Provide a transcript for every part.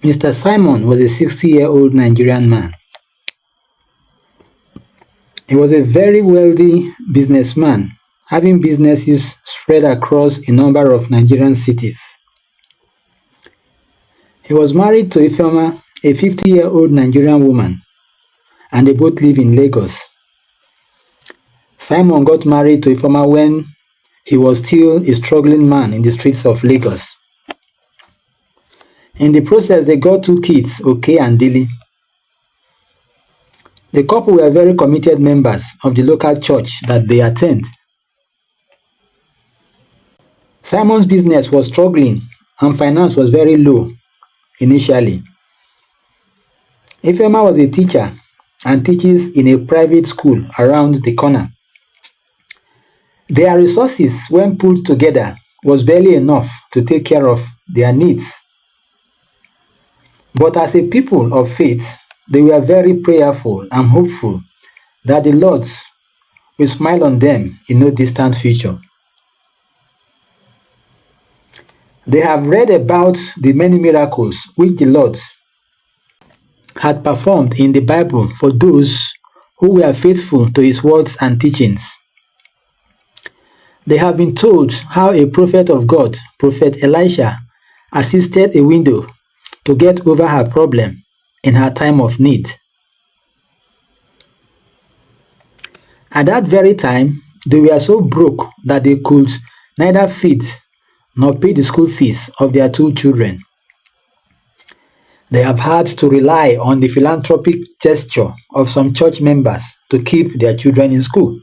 Mr. Simon was a 60-year-old Nigerian man. He was a very wealthy businessman, having businesses spread across a number of Nigerian cities. He was married to Ifeoma, a 50-year-old Nigerian woman, and they both live in Lagos. Simon got married to Ifeoma when he was still a struggling man in the streets of Lagos. In the process, they got 2 kids, Oke and Dili. The couple were very committed members of the local church that they attend. Simon's business was struggling and finance was very low initially. Ifeoma was a teacher and teaches in a private school around the corner. Their resources, when put together, was barely enough to take care of their needs. But as a people of faith, they were very prayerful and hopeful that the Lord will smile on them in no distant future. They have read about the many miracles which the Lord had performed in the Bible for those who were faithful to his words and teachings. They have been told how a prophet of God, Prophet Elisha, assisted a widow to get over her problem in her time of need. At that very time, they were so broke that they could neither feed nor pay the school fees of their 2 children. They have had to rely on the philanthropic gesture of some church members to keep their children in school.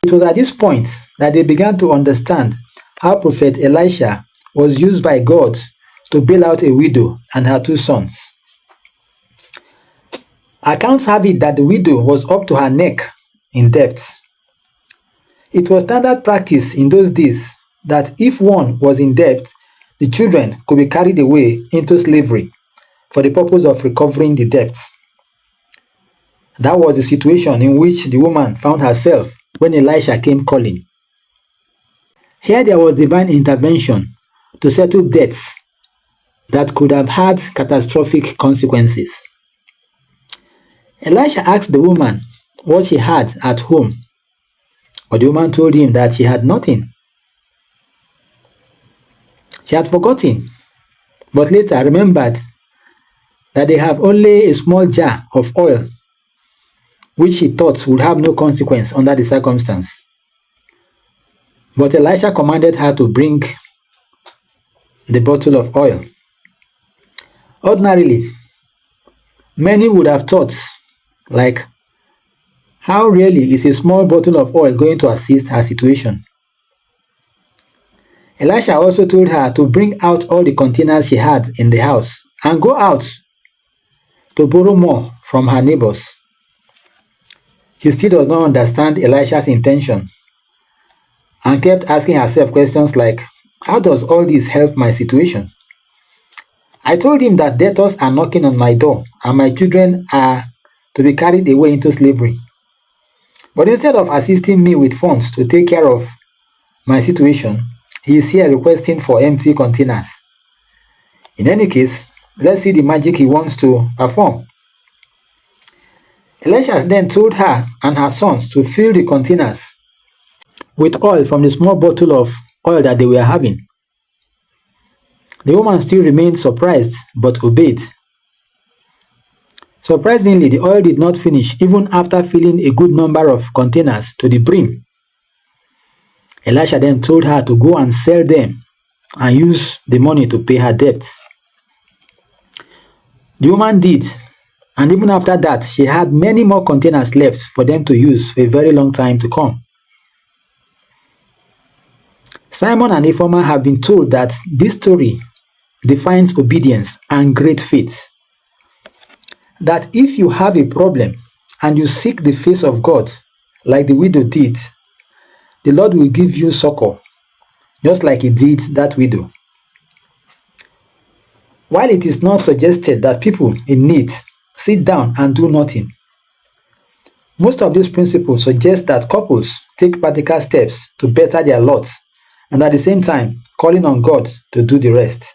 It was at this point that they began to understand how Prophet Elisha was used by God to bail out a widow and her 2 sons. Accounts have it that the widow was up to her neck in debt. It was standard practice in those days that if one was in debt, the children could be carried away into slavery for the purpose of recovering the debts. That was the situation in which the woman found herself when Elisha came calling. Here there was divine intervention to settle debts that could have had catastrophic consequences. Elisha asked the woman what she had at home, but the woman told him that she had nothing. She had forgotten, but later remembered that they have only a small jar of oil, which she thought would have no consequence under the circumstance. But Elisha commanded her to bring the bottle of oil. Ordinarily, many would have thought, like, how really is a small bottle of oil going to assist her situation? Elisha also told her to bring out all the containers she had in the house and go out to borrow more from her neighbors. She still does not understand Elisha's intention and kept asking herself questions like, how does all this help my situation? I told him that debtors are knocking on my door and my children are to be carried away into slavery. But instead of assisting me with funds to take care of my situation, he is here requesting for empty containers. In any case, let's see the magic he wants to perform. Elisha then told her and her sons to fill the containers with oil from the small bottle of oil that they were having. The woman still remained surprised but obeyed. Surprisingly, the oil did not finish even after filling a good number of containers to the brim. Elisha then told her to go and sell them and use the money to pay her debt. The woman did, and even after that, she had many more containers left for them to use for a very long time to come. Simon and Ifeoma have been told that this story defines obedience and great faith. That if you have a problem and you seek the face of God, like the widow did, the Lord will give you succor, just like he did that widow. While it is not suggested that people in need sit down and do nothing, most of these principles suggest that couples take practical steps to better their lot and at the same time calling on God to do the rest.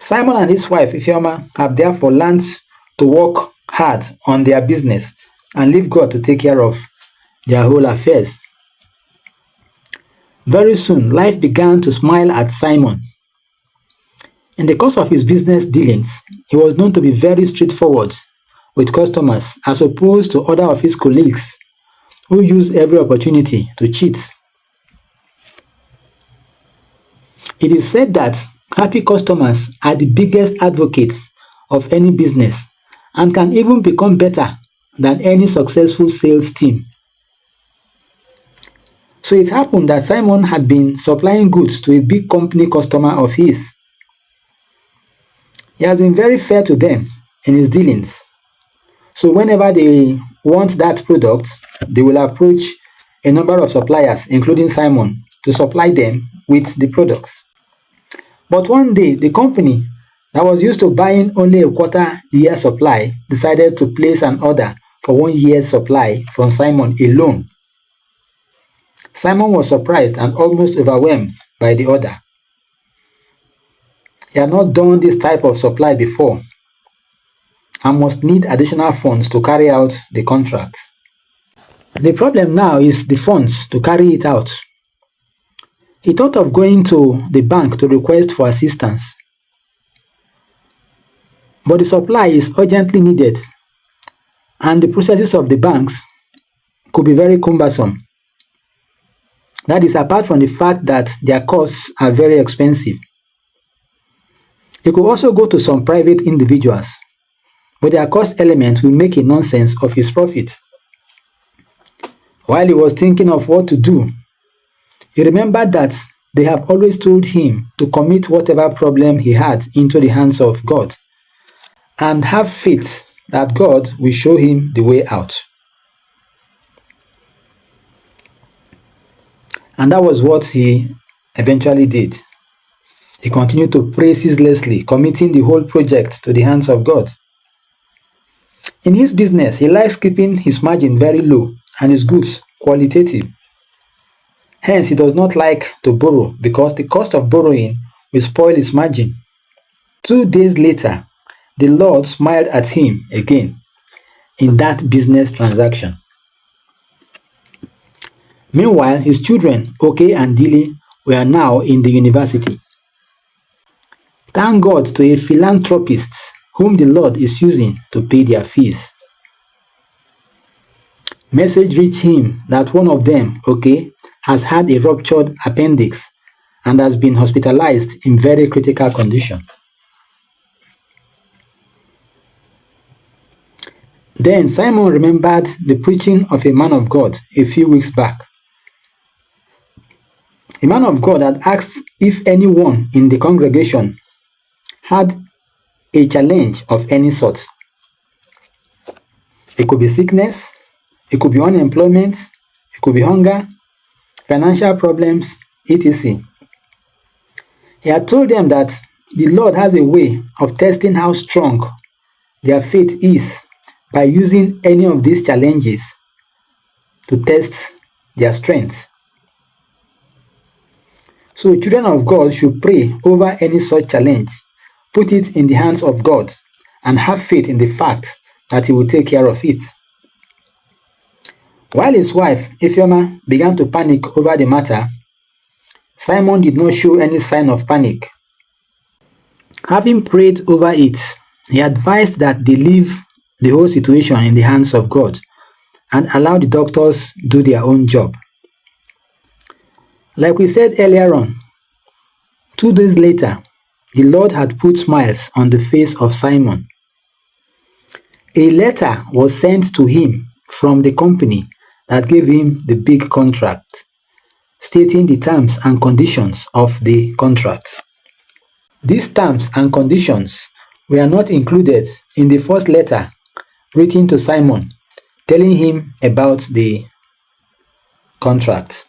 Simon and his wife Ifeoma have therefore learned to work hard on their business and leave God to take care of their whole affairs. Very soon, life began to smile at Simon. In the course of his business dealings, he was known to be very straightforward with customers as opposed to other of his colleagues who used every opportunity to cheat. It is said that happy customers are the biggest advocates of any business and can even become better than any successful sales team. So it happened that Simon had been supplying goods to a big company customer of his. He has been very fair to them in his dealings. So whenever they want that product, they will approach a number of suppliers, including Simon, to supply them with the products. But one day, the company that was used to buying only a quarter year supply decided to place an order for 1 year's supply from Simon alone. Simon was surprised and almost overwhelmed by the order. He had not done this type of supply before and must need additional funds to carry out the contract. The problem now is the funds to carry it out. He thought of going to the bank to request for assistance, but the supply is urgently needed and the processes of the banks could be very cumbersome. That is apart from the fact that their costs are very expensive. He could also go to some private individuals, but their cost element will make a nonsense of his profit. While he was thinking of what to do, he remembered that they have always told him to commit whatever problem he had into the hands of God and have faith that God will show him the way out. And that was what he eventually did. He continued to pray ceaselessly, committing the whole project to the hands of God. In his business, he likes keeping his margin very low and his goods qualitative. Hence, he does not like to borrow because the cost of borrowing will spoil his margin. 2 days later, the Lord smiled at him again in that business transaction. Meanwhile, his children, Oke and Dili, were now in the university. Thank God to a philanthropist whom the Lord is using to pay their fees. Message reached him that one of them, Oke, has had a ruptured appendix and has been hospitalized in very critical condition. Then Simon remembered the preaching of a man of God a few weeks back. A man of God had asked if anyone in the congregation had a challenge of any sort. It could be sickness, it could be unemployment, it could be hunger, financial problems, etc. He had told them that the Lord has a way of testing how strong their faith is by using any of these challenges to test their strength. So children of God should pray over any such challenge, put it in the hands of God, and have faith in the fact that He will take care of it. While his wife, Ifeoma, began to panic over the matter, Simon did not show any sign of panic. Having prayed over it, he advised that they leave the whole situation in the hands of God and allow the doctors do their own job. Like we said earlier on, 2 days later, the Lord had put smiles on the face of Simon. A letter was sent to him from the company that gave him the big contract, stating the terms and conditions of the contract. These terms and conditions were not included in the first letter written to Simon, telling him about the contract.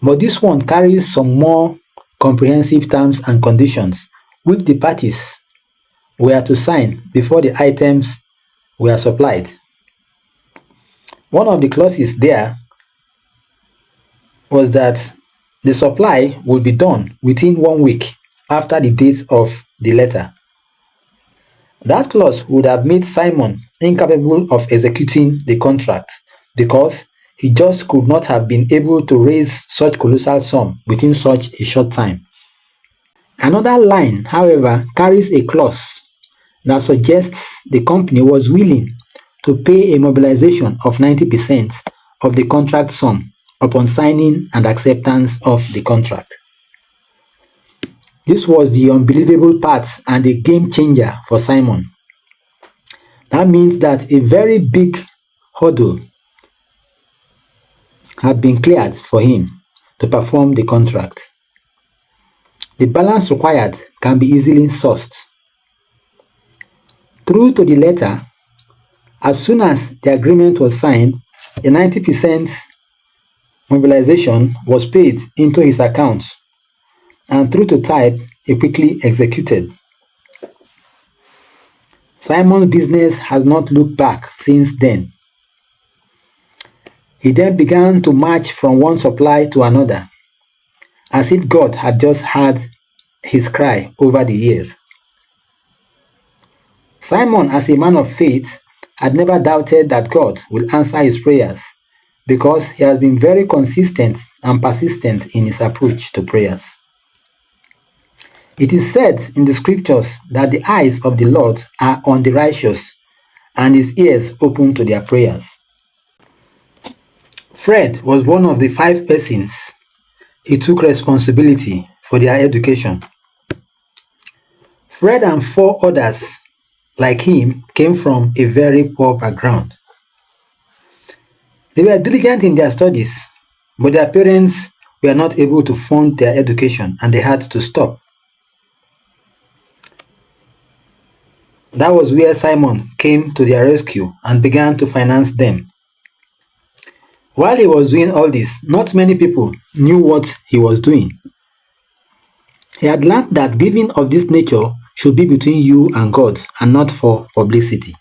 But this one carries some more comprehensive terms and conditions which the parties were to sign before the items were supplied. One of the clauses there was that the supply would be done within 1 week after the date of the letter. That clause would have made Simon incapable of executing the contract because he just could not have been able to raise such colossal sum within such a short time. Another line, however, carries a clause that suggests the company was willing to pay a mobilization of 90% of the contract sum upon signing and acceptance of the contract. This was the unbelievable part and a game changer for Simon. That means that a very big hurdle had been cleared for him to perform the contract. The balance required can be easily sourced. True to the letter, as soon as the agreement was signed, a 90% mobilization was paid into his account, and true to type, he quickly executed. Simon's business has not looked back since then. He then began to march from one supply to another, as if God had just heard his cry over the years. Simon, as a man of faith, had never doubted that God will answer his prayers because he has been very consistent and persistent in his approach to prayers. It is said in the scriptures that the eyes of the Lord are on the righteous and his ears open to their prayers. Fred was one of the 5 persons he took responsibility for their education. Fred and 4 others like him came from a very poor background. They were diligent in their studies, but their parents were not able to fund their education and they had to stop. That was where Simon came to their rescue and began to finance them. While he was doing all this, not many people knew what he was doing. He had learned that giving of this nature should be between you and God and not for publicity.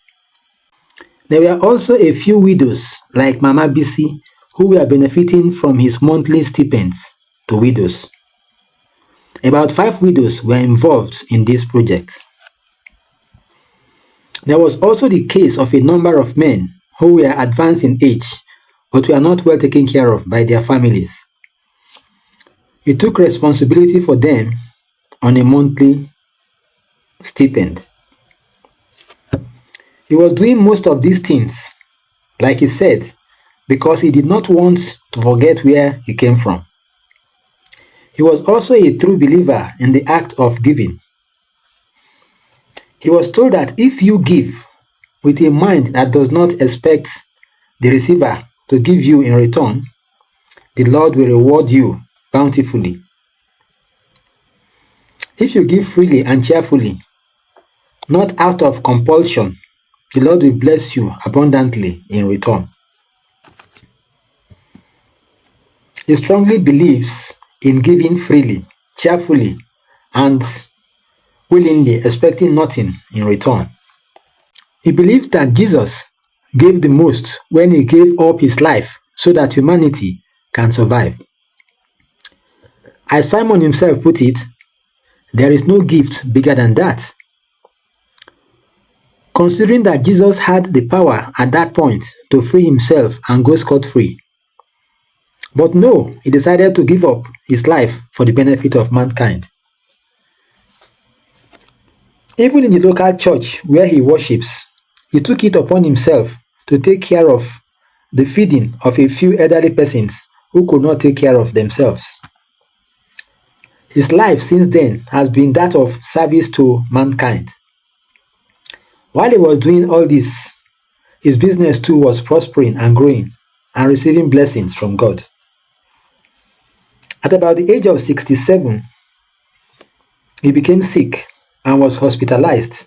There were also a few widows like Mama Bisi who were benefiting from his monthly stipends to widows. About 5 widows were involved in this project. There was also the case of a number of men who were advanced in age but were not well taken care of by their families. He took responsibility for them on a monthly stipend. He was doing most of these things, like he said, because he did not want to forget where he came from. He was also a true believer in the act of giving. He was told that if you give with a mind that does not expect the receiver to give you in return, the Lord will reward you bountifully. If you give freely and cheerfully, not out of compulsion, the Lord will bless you abundantly in return. He strongly believes in giving freely, cheerfully, and willingly, expecting nothing in return. He believes that Jesus gave the most when he gave up his life so that humanity can survive. As Simon himself put it, there is no gift bigger than that. Considering that Jesus had the power at that point to free himself and go scot-free. But no, he decided to give up his life for the benefit of mankind. Even in the local church where he worships, he took it upon himself to take care of the feeding of a few elderly persons who could not take care of themselves. His life since then has been that of service to mankind. While he was doing all this, his business too was prospering and growing and receiving blessings from God. At about the age of 67, he became sick and was hospitalized.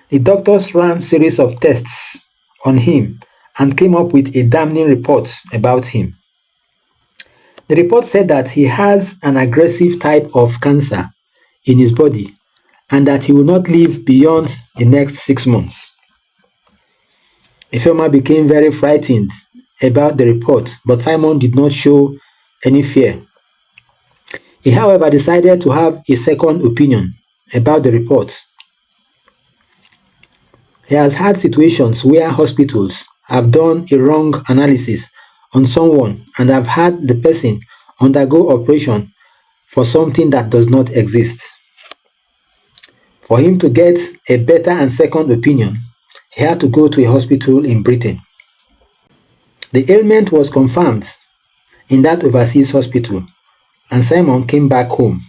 The doctors ran a series of tests on him and came up with a damning report about him. The report said that he has an aggressive type of cancer in his body and that he will not live beyond the next 6 months. Ifeoma became very frightened about the report, but Simon did not show any fear. He, however, decided to have a second opinion about the report. He has had situations where hospitals have done a wrong analysis on someone and have had the person undergo operation for something that does not exist. For him to get a better and second opinion, he had to go to a hospital in Britain. The ailment was confirmed in that overseas hospital, and Simon came back home.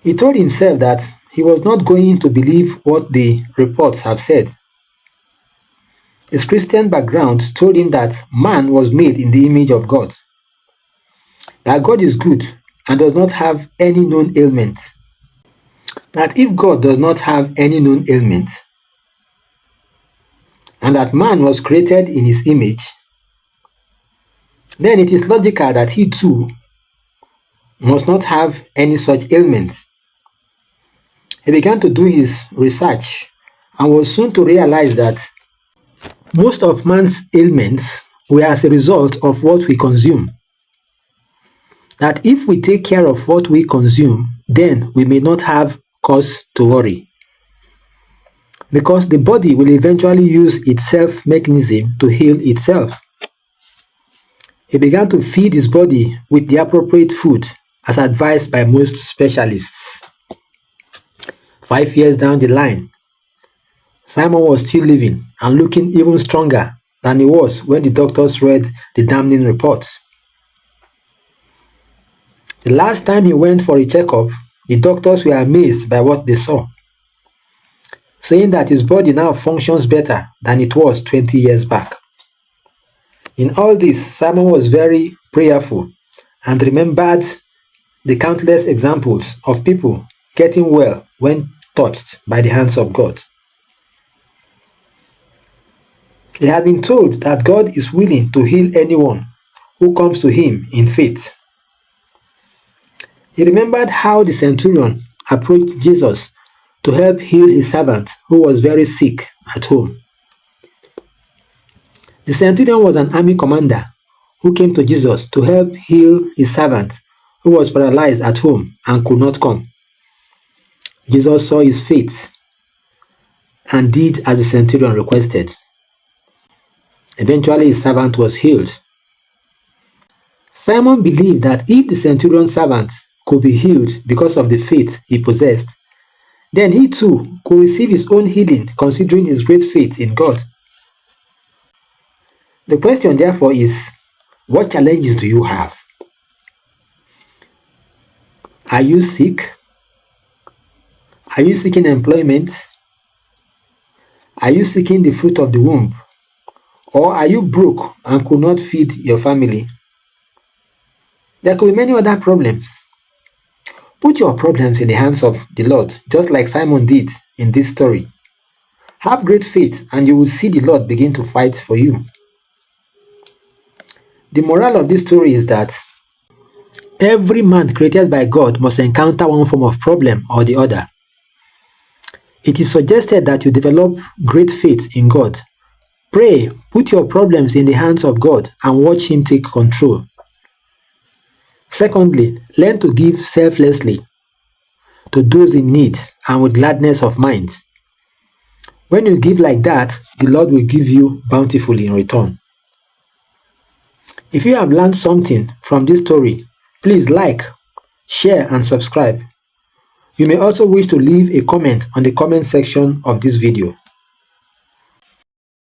He told himself that he was not going to believe what the reports have said. His Christian background told him that man was made in the image of God, that God is good and does not have any known ailment. That if God does not have any known ailment, and that man was created in his image, then it is logical that he too must not have any such ailment. He began to do his research and was soon to realize that most of man's ailments were as a result of what we consume. That if we take care of what we consume, then we may not have cause to worry, because the body will eventually use its self mechanism to heal itself. He began to feed his body with the appropriate food as advised by most specialists. 5 years down the line, Simon was still living and looking even stronger than he was when the doctors read the damning report. The last time he went for a checkup, the doctors were amazed by what they saw, saying that his body now functions better than it was 20 years back. In all this, Simon was very prayerful and remembered the countless examples of people getting well when touched by the hands of God. He had been told that God is willing to heal anyone who comes to him in faith. He remembered how the centurion approached Jesus to help heal his servant who was very sick at home. The centurion was an army commander who came to Jesus to help heal his servant who was paralyzed at home and could not come. Jesus saw his faith and did as the centurion requested. Eventually, his servant was healed. Simon believed that if the centurion's servant could be healed because of the faith he possessed, then he too could receive his own healing considering his great faith in God. The question therefore is, what challenges do you have? Are you sick? Are you seeking employment? Are you seeking the fruit of the womb? Or are you broke and could not feed your family? There could be many other problems. Put your problems in the hands of the Lord, just like Simon did in this story. Have great faith and you will see the Lord begin to fight for you. The moral of this story is that every man created by God must encounter one form of problem or the other. It is suggested that you develop great faith in God. Pray, put your problems in the hands of God and watch Him take control. Secondly, learn to give selflessly to those in need and with gladness of mind. When you give like that, the Lord will give you bountifully in return. If you have learned something from this story, please like, share and subscribe. You may also wish to leave a comment on the comment section of this video.